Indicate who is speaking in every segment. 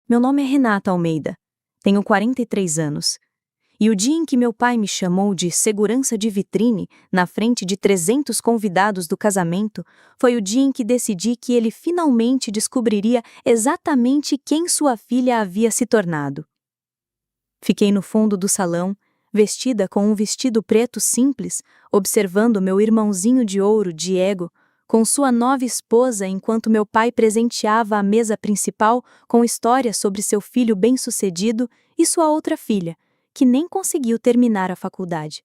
Speaker 1: Meu nome é Renata Almeida. Tenho 43 anos. E o dia em que meu pai me chamou de segurança de vitrine na frente de 300 convidados do casamento foi o dia em que decidi que ele finalmente descobriria exatamente quem sua filha havia se tornado. Fiquei no fundo do salão, vestida com um vestido preto simples, observando meu irmãozinho de ouro, Diego, com sua nova esposa enquanto meu pai presenteava a mesa principal com histórias sobre seu filho bem-sucedido e sua outra filha, que nem conseguiu terminar a faculdade.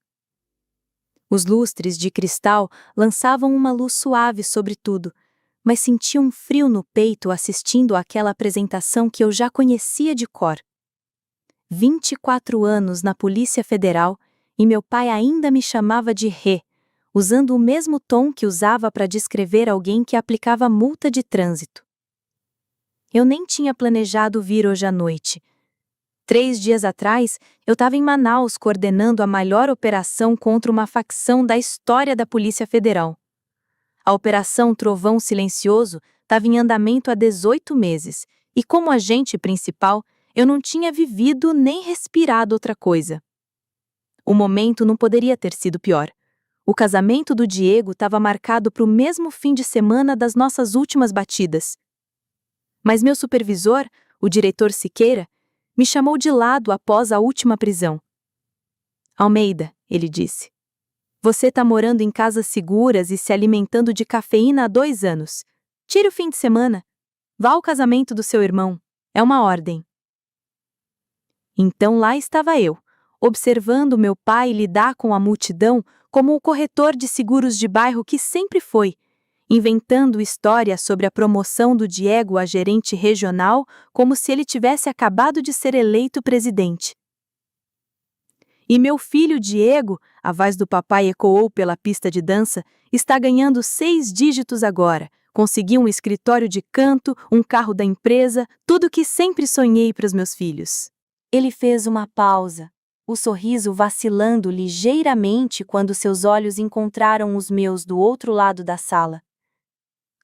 Speaker 1: Os lustres de cristal lançavam uma luz suave sobre tudo, mas senti um frio no peito assistindo àquela apresentação que eu já conhecia de cor. 24 anos na Polícia Federal e meu pai ainda me chamava de Rê, usando o mesmo tom que usava para descrever alguém que aplicava multa de trânsito. Eu nem tinha planejado vir hoje à noite. 3 dias atrás, eu estava em Manaus coordenando a maior operação contra uma facção da história da Polícia Federal. A Operação Trovão Silencioso estava em andamento há 18 meses, e como agente principal, eu não tinha vivido nem respirado outra coisa. O momento não poderia ter sido pior. O casamento do Diego estava marcado para o mesmo fim de semana das nossas últimas batidas. Mas meu supervisor, o diretor Siqueira, me chamou de lado após a última prisão. Almeida, ele disse, você está morando em casas seguras e se alimentando de cafeína há 2 anos. Tire o fim de semana. Vá ao casamento do seu irmão. É uma ordem. Então lá estava eu, observando meu pai lidar com a multidão como o corretor de seguros de bairro que sempre foi, inventando histórias sobre a promoção do Diego a gerente regional como se ele tivesse acabado de ser eleito presidente. E meu filho Diego, a voz do papai ecoou pela pista de dança, está ganhando 6 dígitos agora. Consegui um escritório de canto, um carro da empresa, tudo que sempre sonhei para os meus filhos. Ele fez uma pausa, o sorriso vacilando ligeiramente quando seus olhos encontraram os meus do outro lado da sala.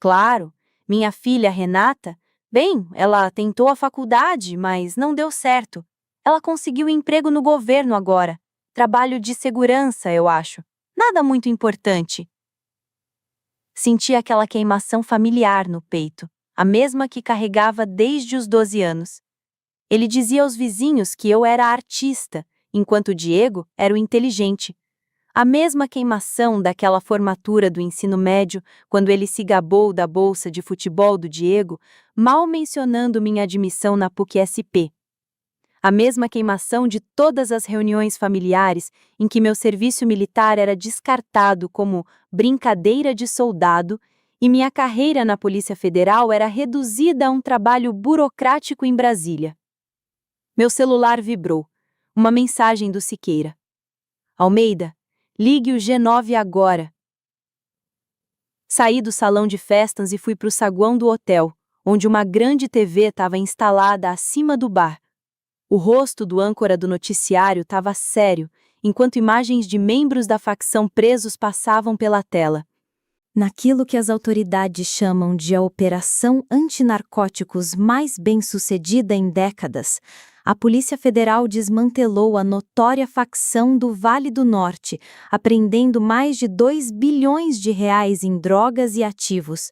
Speaker 1: Claro, minha filha Renata, bem, ela tentou a faculdade, mas não deu certo. Ela conseguiu emprego no governo agora. Trabalho de segurança, eu acho. Nada muito importante. Senti aquela queimação familiar no peito, a mesma que carregava desde os 12 anos. Ele dizia aos vizinhos que eu era artista, enquanto Diego era o inteligente. A mesma queimação daquela formatura do ensino médio, quando ele se gabou da bolsa de futebol do Diego, mal mencionando minha admissão na PUC-SP. A mesma queimação de todas as reuniões familiares em que meu serviço militar era descartado como brincadeira de soldado e minha carreira na Polícia Federal era reduzida a um trabalho burocrático em Brasília. Meu celular vibrou. Uma mensagem do Siqueira. Almeida, ligue o G9 agora. Saí do salão de festas e fui para o saguão do hotel, onde uma grande TV estava instalada acima do bar. O rosto do âncora do noticiário estava sério, enquanto imagens de membros da facção presos passavam pela tela. Naquilo que as autoridades chamam de a operação antinarcóticos mais bem-sucedida em décadas, a Polícia Federal desmantelou a notória facção do Vale do Norte, apreendendo mais de 2 bilhões de reais em drogas e ativos.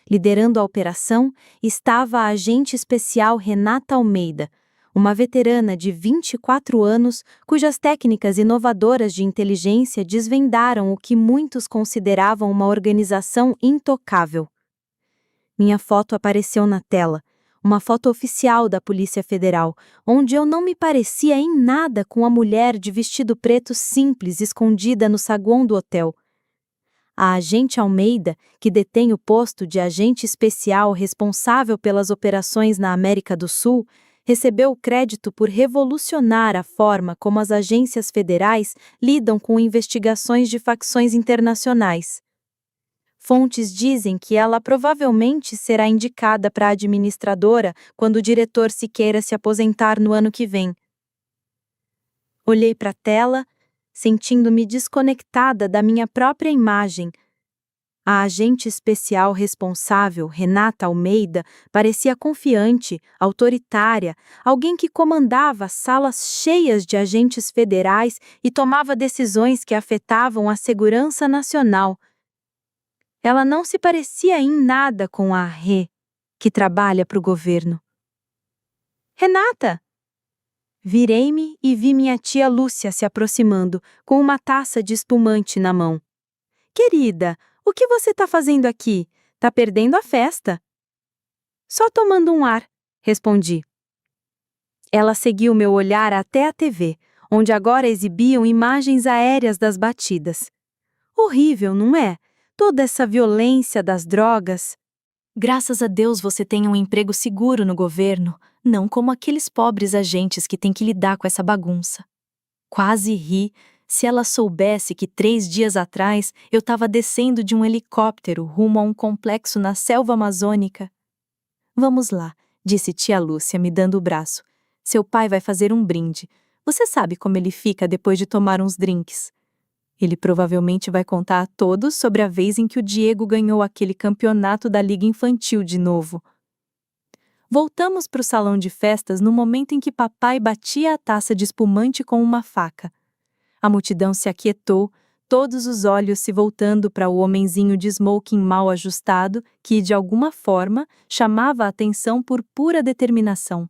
Speaker 1: Liderando a operação estava a agente especial Renata Almeida, uma veterana de 24 anos cujas técnicas inovadoras de inteligência desvendaram o que muitos consideravam uma organização intocável. Minha foto apareceu na tela, uma foto oficial da Polícia Federal, onde eu não me parecia em nada com a mulher de vestido preto simples escondida no saguão do hotel. A agente Almeida, que detém o posto de agente especial responsável pelas operações na América do Sul, recebeu o crédito por revolucionar a forma como as agências federais lidam com investigações de facções internacionais. Fontes dizem que ela provavelmente será indicada para administradora quando o diretor Siqueira se aposentar no ano que vem. Olhei para a tela, sentindo-me desconectada da minha própria imagem. A agente especial responsável, Renata Almeida, parecia confiante, autoritária, alguém que comandava salas cheias de agentes federais e tomava decisões que afetavam a segurança nacional. Ela não se parecia em nada com a Rê, que trabalha para o governo. Renata! Virei-me e vi minha tia Lúcia se aproximando, com uma taça de espumante na mão. Querida, o que você está fazendo aqui? Tá perdendo a festa. Só tomando um ar, respondi. Ela seguiu meu olhar até a TV, onde agora exibiam imagens aéreas das batidas. Horrível, não é? Toda essa violência das drogas. Graças a Deus você tem um emprego seguro no governo, não como aqueles pobres agentes que têm que lidar com essa bagunça. Quase ri se ela soubesse que 3 dias atrás eu estava descendo de um helicóptero rumo a um complexo na selva amazônica. Vamos lá, disse tia Lúcia me dando o braço. Seu pai vai fazer um brinde. Você sabe como ele fica depois de tomar uns drinks. Ele provavelmente vai contar a todos sobre a vez em que o Diego ganhou aquele campeonato da Liga Infantil de novo. Voltamos para o salão de festas no momento em que papai batia a taça de espumante com uma faca. A multidão se aquietou, todos os olhos se voltando para o homenzinho de smoking mal ajustado que, de alguma forma, chamava a atenção por pura determinação.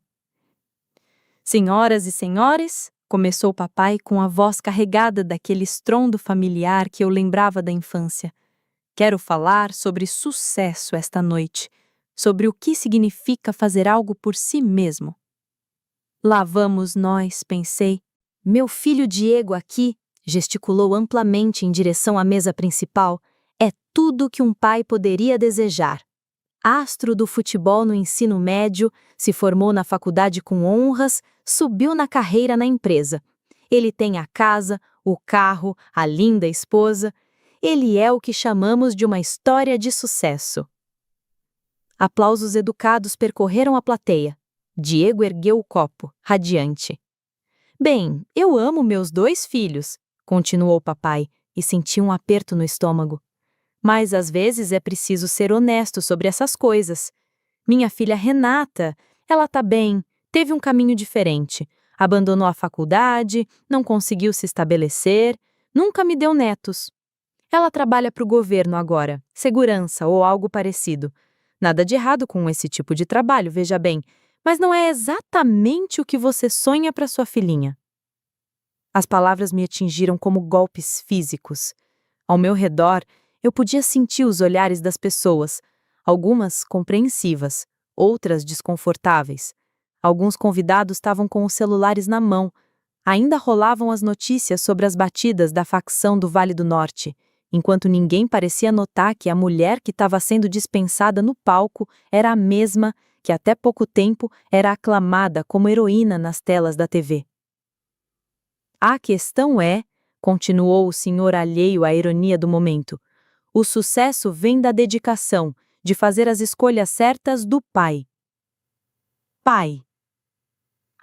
Speaker 1: Senhoras e senhores, começou papai com a voz carregada daquele estrondo familiar que eu lembrava da infância. Quero falar sobre sucesso esta noite, sobre o que significa fazer algo por si mesmo. Lá vamos nós, pensei. Meu filho Diego aqui, gesticulou amplamente em direção à mesa principal, é tudo que um pai poderia desejar. Astro do futebol no ensino médio, se formou na faculdade com honras, subiu na carreira na empresa. Ele tem a casa, o carro, a linda esposa. Ele é o que chamamos de uma história de sucesso. Aplausos educados percorreram a plateia. Diego ergueu o copo, radiante. Bem, eu amo meus 2 filhos, continuou papai, e senti um aperto no estômago. Mas às vezes é preciso ser honesto sobre essas coisas. Minha filha Renata, ela tá bem, teve um caminho diferente. Abandonou a faculdade, não conseguiu se estabelecer, nunca me deu netos. Ela trabalha para o governo agora, segurança ou algo parecido. Nada de errado com esse tipo de trabalho, veja bem, mas não é exatamente o que você sonha para sua filhinha. As palavras me atingiram como golpes físicos. Ao meu redor, eu podia sentir os olhares das pessoas, algumas compreensivas, outras desconfortáveis. Alguns convidados estavam com os celulares na mão. Ainda rolavam as notícias sobre as batidas da facção do Vale do Norte, enquanto ninguém parecia notar que a mulher que estava sendo dispensada no palco era a mesma que até pouco tempo era aclamada como heroína nas telas da TV. A questão é, continuou o senhor alheio à ironia do momento, o sucesso vem da dedicação, de fazer as escolhas certas do pai. Pai.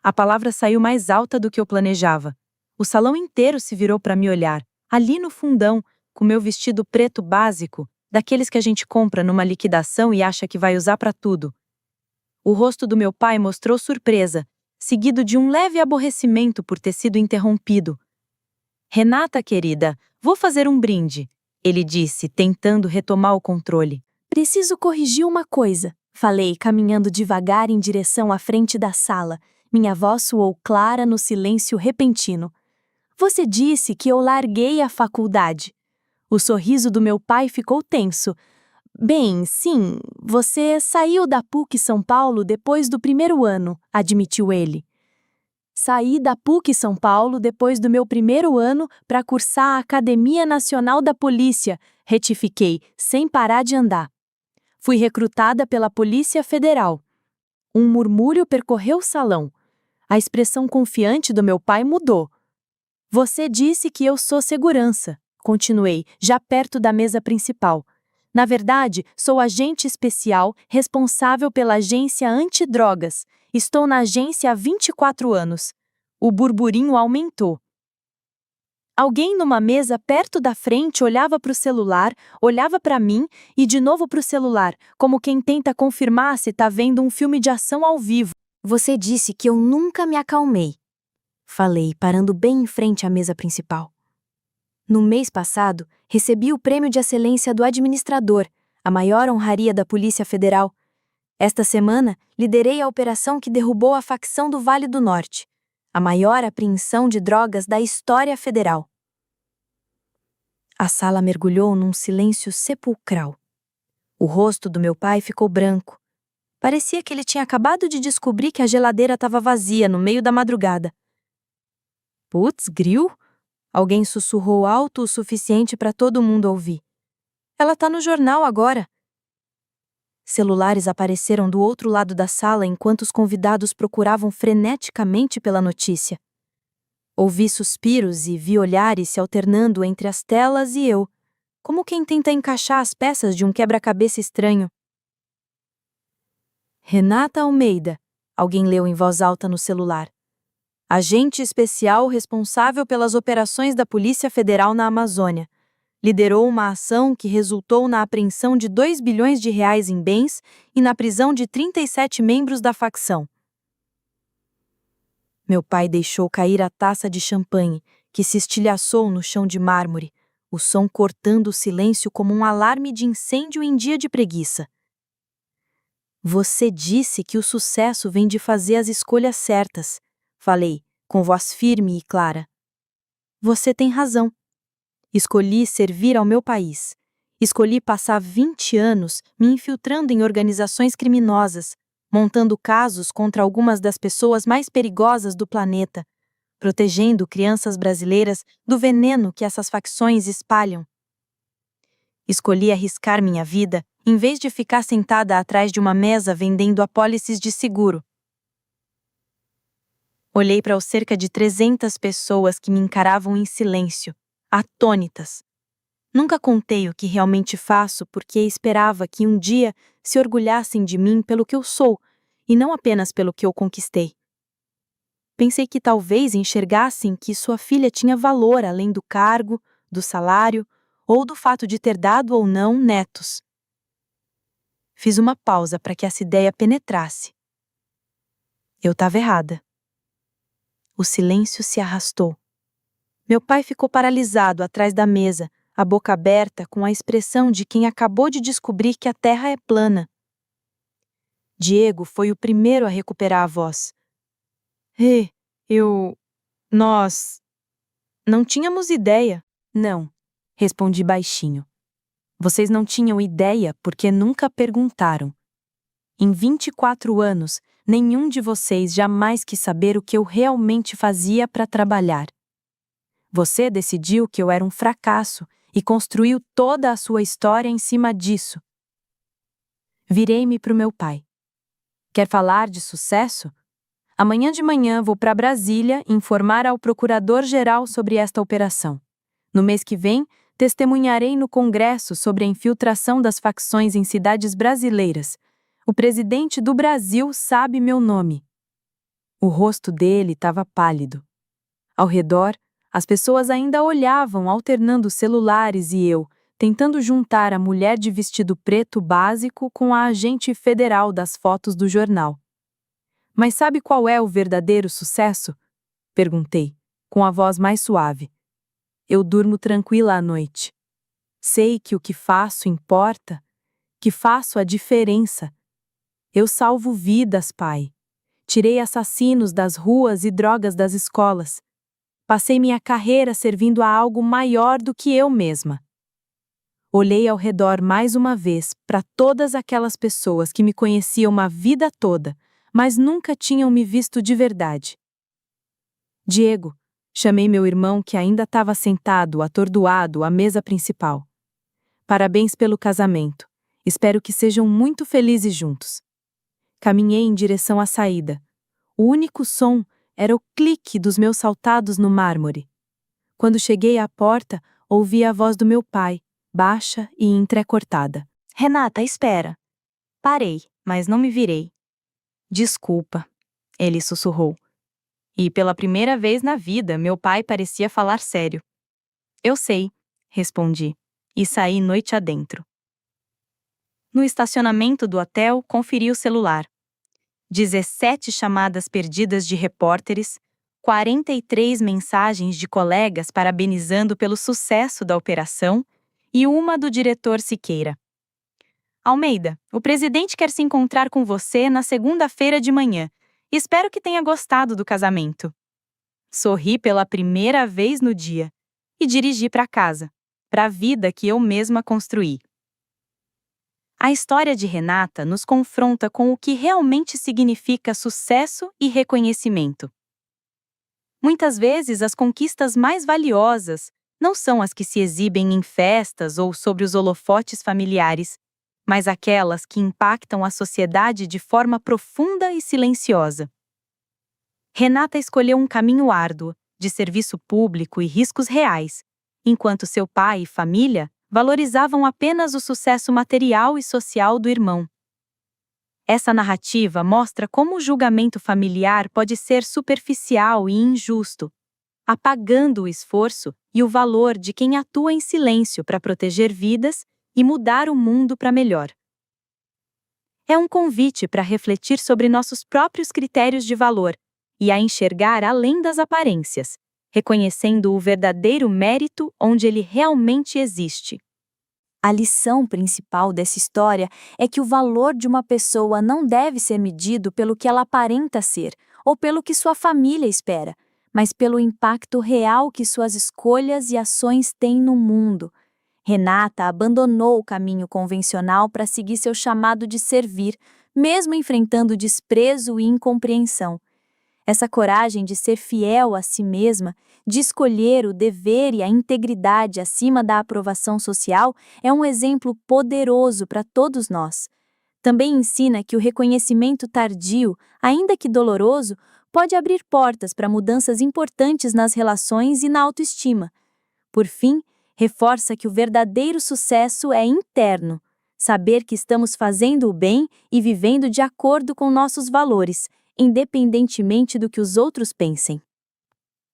Speaker 1: A palavra saiu mais alta do que eu planejava. O salão inteiro se virou para me olhar, ali no fundão, com meu vestido preto básico, daqueles que a gente compra numa liquidação e acha que vai usar para tudo. O rosto do meu pai mostrou surpresa, seguido de um leve aborrecimento por ter sido interrompido. Renata, querida, vou fazer um brinde, ele disse, tentando retomar o controle. Preciso corrigir uma coisa, falei, caminhando devagar em direção à frente da sala. Minha voz soou clara no silêncio repentino. Você disse que eu larguei a faculdade. O sorriso do meu pai ficou tenso. Bem, sim, você saiu da PUC São Paulo depois do 1º ano, admitiu ele. Saí da PUC São Paulo depois do meu 1º ano para cursar a Academia Nacional da Polícia, retifiquei, sem parar de andar. Fui recrutada pela Polícia Federal. Um murmúrio percorreu o salão. A expressão confiante do meu pai mudou. Você disse que eu sou segurança, continuei, já perto da mesa principal. Na verdade, sou agente especial responsável pela agência antidrogas. Estou na agência há 24 anos. O burburinho aumentou. Alguém numa mesa perto da frente olhava para o celular, olhava para mim e de novo para o celular, como quem tenta confirmar se está vendo um filme de ação ao vivo. Você disse que eu nunca me acalmei. Falei, parando bem em frente à mesa principal. No mês passado, recebi o Prêmio de Excelência do Administrador, a maior honraria da Polícia Federal. Esta semana, liderei a operação que derrubou a facção do Vale do Norte, a maior apreensão de drogas da história federal. A sala mergulhou num silêncio sepulcral. O rosto do meu pai ficou branco. Parecia que ele tinha acabado de descobrir que a geladeira estava vazia no meio da madrugada. Putz, grill? Alguém sussurrou alto o suficiente para todo mundo ouvir. Ela tá no jornal agora. Celulares apareceram do outro lado da sala enquanto os convidados procuravam freneticamente pela notícia. Ouvi suspiros e vi olhares se alternando entre as telas e eu, como quem tenta encaixar as peças de um quebra-cabeça estranho. Renata Almeida, alguém leu em voz alta no celular. Agente especial responsável pelas operações da Polícia Federal na Amazônia. Liderou uma ação que resultou na apreensão de R$ 2 bilhões em bens e na prisão de 37 membros da facção. Meu pai deixou cair a taça de champanhe, que se estilhaçou no chão de mármore, o som cortando o silêncio como um alarme de incêndio em dia de preguiça. Você disse que o sucesso vem de fazer as escolhas certas, falei, com voz firme e clara. Você tem razão. Escolhi servir ao meu país. Escolhi passar 20 anos me infiltrando em organizações criminosas, montando casos contra algumas das pessoas mais perigosas do planeta, protegendo crianças brasileiras do veneno que essas facções espalham. Escolhi arriscar minha vida em vez de ficar sentada atrás de uma mesa vendendo apólices de seguro. Olhei para os cerca de 300 pessoas que me encaravam em silêncio, atônitas. Nunca contei o que realmente faço porque esperava que um dia se orgulhassem de mim pelo que eu sou e não apenas pelo que eu conquistei. Pensei que talvez enxergassem que sua filha tinha valor além do cargo, do salário ou do fato de ter dado ou não netos. Fiz uma pausa para que essa ideia penetrasse. Eu estava errada. O silêncio se arrastou. Meu pai ficou paralisado atrás da mesa, a boca aberta com a expressão de quem acabou de descobrir que a terra é plana. Diego foi o primeiro a recuperar a voz. Nós não tínhamos ideia. Não, respondi baixinho. Vocês não tinham ideia porque nunca perguntaram. Em 24 anos, nenhum de vocês jamais quis saber o que eu realmente fazia para trabalhar. Você decidiu que eu era um fracasso e construiu toda a sua história em cima disso. Virei-me para o meu pai. Quer falar de sucesso? Amanhã de manhã vou para Brasília informar ao procurador-geral sobre esta operação. No mês que vem, testemunharei no Congresso sobre a infiltração das facções em cidades brasileiras. O presidente do Brasil sabe meu nome. O rosto dele estava pálido. Ao redor, as pessoas ainda olhavam alternando celulares e eu, tentando juntar a mulher de vestido preto básico com a agente federal das fotos do jornal. Mas sabe qual é o verdadeiro sucesso? Perguntei, com a voz mais suave. Eu durmo tranquila à noite. Sei que o que faço importa, que faço a diferença. Eu salvo vidas, pai. Tirei assassinos das ruas e drogas das escolas. Passei minha carreira servindo a algo maior do que eu mesma. Olhei ao redor mais uma vez para todas aquelas pessoas que me conheciam a vida toda, mas nunca tinham me visto de verdade. Diego, chamei meu irmão que ainda estava sentado, atordoado, à mesa principal. Parabéns pelo casamento. Espero que sejam muito felizes juntos. Caminhei em direção à saída. O único som era o clique dos meus saltados no mármore. Quando cheguei à porta, ouvi a voz do meu pai, baixa e entrecortada. Renata, espera. Parei, mas não me virei. Desculpa, ele sussurrou. E pela primeira vez na vida, meu pai parecia falar sério. Eu sei, respondi, e saí noite adentro. No estacionamento do hotel, conferi o celular. 17 chamadas perdidas de repórteres, 43 mensagens de colegas parabenizando pelo sucesso da operação e uma do diretor Siqueira. Almeida, o presidente quer se encontrar com você na segunda-feira de manhã. Espero que tenha gostado do casamento. Sorri pela primeira vez no dia e dirigi para casa, para a vida que eu mesma construí. A história de Renata nos confronta com o que realmente significa sucesso e reconhecimento. Muitas vezes, as conquistas mais valiosas não são as que se exibem em festas ou sobre os holofotes familiares, mas aquelas que impactam a sociedade de forma profunda e silenciosa. Renata escolheu um caminho árduo, de serviço público e riscos reais, enquanto seu pai e família valorizavam apenas o sucesso material e social do irmão. Essa narrativa mostra como o julgamento familiar pode ser superficial e injusto, apagando o esforço e o valor de quem atua em silêncio para proteger vidas e mudar o mundo para melhor. É um convite para refletir sobre nossos próprios critérios de valor e a enxergar além das aparências, reconhecendo o verdadeiro mérito onde ele realmente existe. A lição principal dessa história é que o valor de uma pessoa não deve ser medido pelo que ela aparenta ser ou pelo que sua família espera, mas pelo impacto real que suas escolhas e ações têm no mundo. Renata abandonou o caminho convencional para seguir seu chamado de servir, mesmo enfrentando desprezo e incompreensão. Essa coragem de ser fiel a si mesma, de escolher o dever e a integridade acima da aprovação social, é um exemplo poderoso para todos nós. Também ensina que o reconhecimento tardio, ainda que doloroso, pode abrir portas para mudanças importantes nas relações e na autoestima. Por fim, reforça que o verdadeiro sucesso é interno. Saber que estamos fazendo o bem e vivendo de acordo com nossos valores, independentemente do que os outros pensem.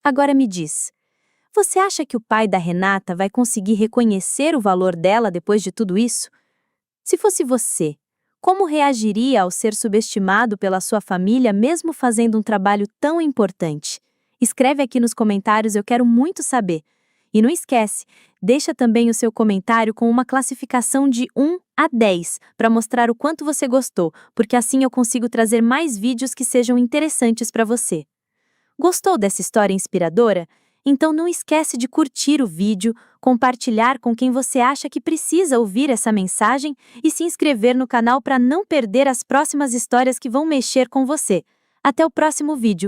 Speaker 1: Agora me diz, você acha que o pai da Renata vai conseguir reconhecer o valor dela depois de tudo isso? Se fosse você, como reagiria ao ser subestimado pela sua família mesmo fazendo um trabalho tão importante? Escreve aqui nos comentários, eu quero muito saber. E não esquece, deixa também o seu comentário com uma classificação de 1 a 10 para mostrar o quanto você gostou, porque assim eu consigo trazer mais vídeos que sejam interessantes para você. Gostou dessa história inspiradora? Então não esquece de curtir o vídeo, compartilhar com quem você acha que precisa ouvir essa mensagem e se inscrever no canal para não perder as próximas histórias que vão mexer com você. Até o próximo vídeo!